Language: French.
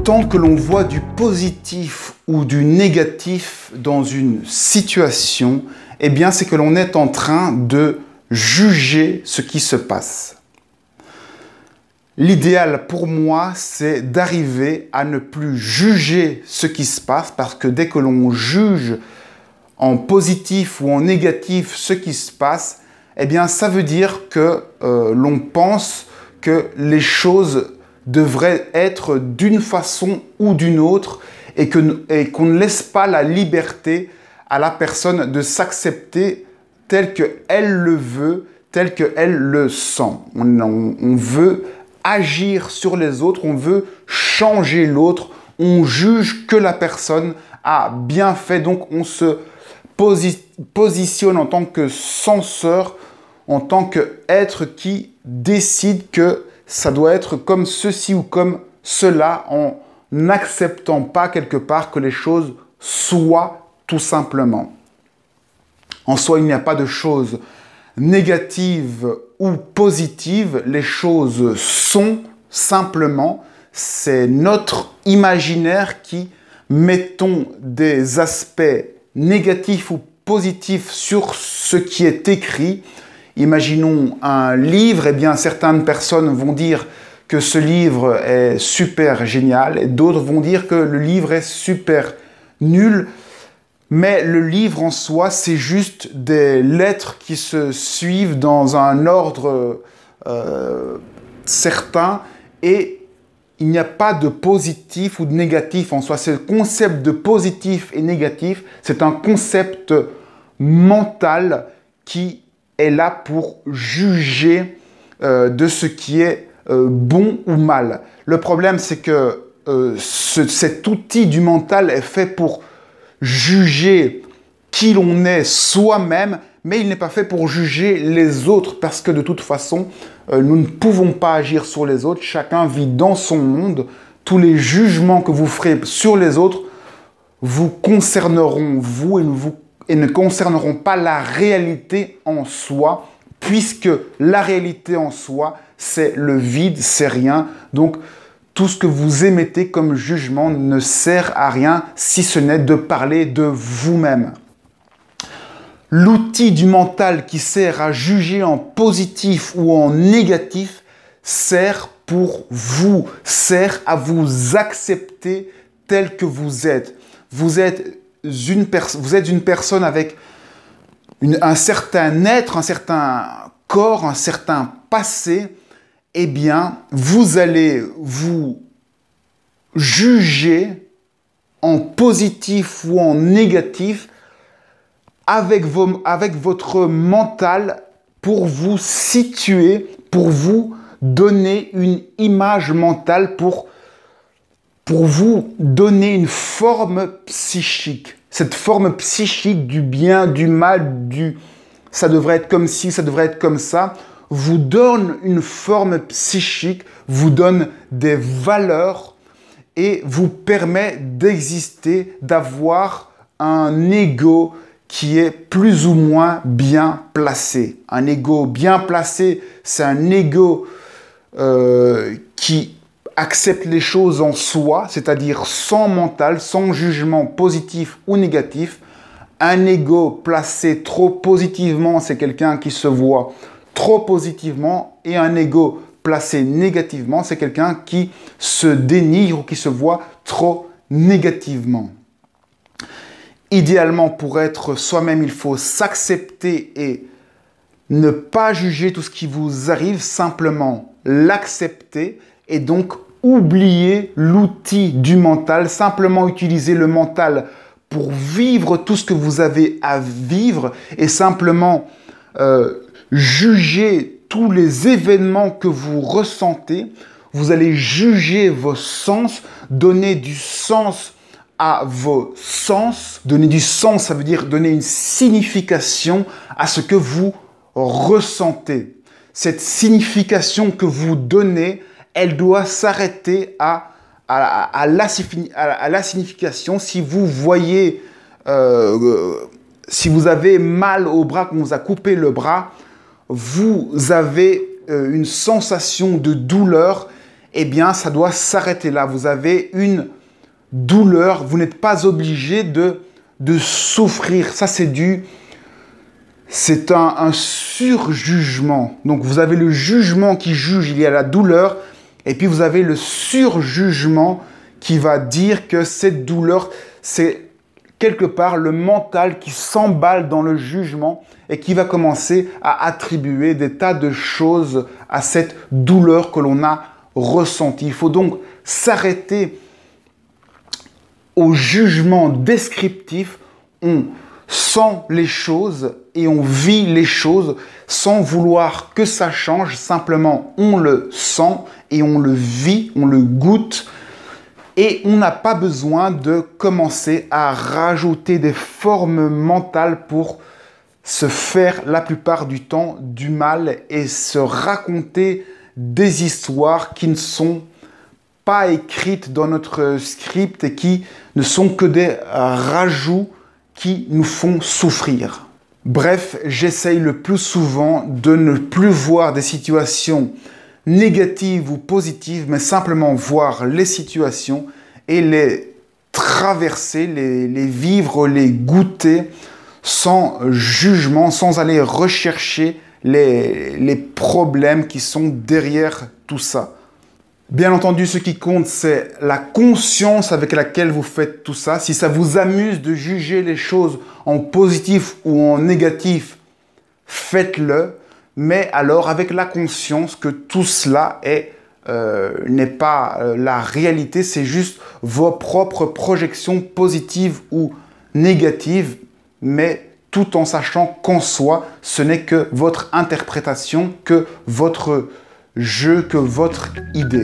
Autant que l'on voit du positif ou du négatif dans une situation, eh bien, c'est que l'on est en train de juger ce qui se passe. L'idéal pour moi, c'est d'arriver à ne plus juger ce qui se passe parce que dès que l'on juge en positif ou en négatif ce qui se passe, eh bien, ça veut dire que l'on pense que les choses devraient être d'une façon ou d'une autre et qu'on ne laisse pas la liberté à la personne de s'accepter telle qu'elle le veut, telle qu'elle le sent. On veut agir sur les autres, on veut changer l'autre, on juge que la personne a bien fait, donc on se positionne en tant que censeur, en tant qu'être qui décide que ça doit être comme ceci ou comme cela, en n'acceptant pas quelque part que les choses soient tout simplement. En soi, il n'y a pas de choses négatives ou positives, les choses sont simplement, c'est notre imaginaire qui mettons des aspects négatifs ou positifs sur ce qui est écrit. Imaginons un livre, eh bien certaines personnes vont dire que ce livre est super génial et d'autres vont dire que le livre est super nul. Mais le livre en soi, c'est juste des lettres qui se suivent dans un ordre certain et il n'y a pas de positif ou de négatif en soi. C'est le concept de positif et négatif, c'est un concept mental qui est là pour juger de ce qui est bon ou mal. Le problème, c'est que cet outil du mental est fait pour juger qui l'on est soi-même, mais il n'est pas fait pour juger les autres, parce que de toute façon, nous ne pouvons pas agir sur les autres. Chacun vit dans son monde. Tous les jugements que vous ferez sur les autres vous concerneront vous et ne concerneront pas la réalité en soi, puisque la réalité en soi, c'est le vide, c'est rien. Donc, tout ce que vous émettez comme jugement ne sert à rien si ce n'est de parler de vous-même. L'outil du mental qui sert à juger en positif ou en négatif sert pour vous, sert à vous accepter tel que vous êtes. Vous êtes une personne avec un certain être, un certain corps, un certain passé. Eh bien, vous allez vous juger en positif ou en négatif avec votre mental pour vous situer, pour vous donner une image mentale, pour vous donner une forme psychique. Cette forme psychique du bien, du mal, ça devrait être comme ci, ça devrait être comme ça, vous donne une forme psychique, vous donne des valeurs et vous permet d'exister, d'avoir un ego qui est plus ou moins bien placé. Un ego bien placé, c'est un ego qui accepte les choses en soi, c'est-à-dire sans mental, sans jugement positif ou négatif. Un ego placé trop positivement, c'est quelqu'un qui se voit trop positivement, et un ego placé négativement, c'est quelqu'un qui se dénigre ou qui se voit trop négativement. Idéalement, pour être soi-même, il faut s'accepter et ne pas juger tout ce qui vous arrive, simplement l'accepter et donc oublier l'outil du mental, simplement utiliser le mental pour vivre tout ce que vous avez à vivre et simplement juger tous les événements que vous ressentez. Vous allez juger vos sens, donner du sens à vos sens. Donner du sens, ça veut dire donner une signification à ce que vous ressentez. Cette signification que vous donnez, elle doit s'arrêter à la signification. Si vous voyez, si vous avez mal au bras, qu'on vous a coupé le bras, vous avez une sensation de douleur eh bien, ça doit s'arrêter là. Vous avez une douleur, vous n'êtes pas obligé de souffrir. Ça, c'est un surjugement. Donc, vous avez le jugement qui juge, il y a la douleur, et puis vous avez le surjugement qui va dire que cette douleur, c'est quelque part le mental qui s'emballe dans le jugement et qui va commencer à attribuer des tas de choses à cette douleur que l'on a ressentie. Il faut donc s'arrêter au jugement descriptif. On sent les choses et on vit les choses sans vouloir que ça change. Simplement, on le sent et on le vit, on le goûte. Et on n'a pas besoin de commencer à rajouter des formes mentales pour se faire la plupart du temps du mal et se raconter des histoires qui ne sont pas écrites dans notre script et qui ne sont que des rajouts qui nous font souffrir. Bref, j'essaye le plus souvent de ne plus voir des situations négatives ou positives, mais simplement voir les situations et les traverser, les vivre, les goûter sans jugement, sans aller rechercher les problèmes qui sont derrière tout ça. Bien entendu, ce qui compte, c'est la conscience avec laquelle vous faites tout ça. Si ça vous amuse de juger les choses en positif ou en négatif, faites-le. Mais alors avec la conscience que tout cela n'est pas la réalité, c'est juste vos propres projections positives ou négatives, mais tout en sachant qu'en soi, ce n'est que votre interprétation, que votre jeu, que votre idée.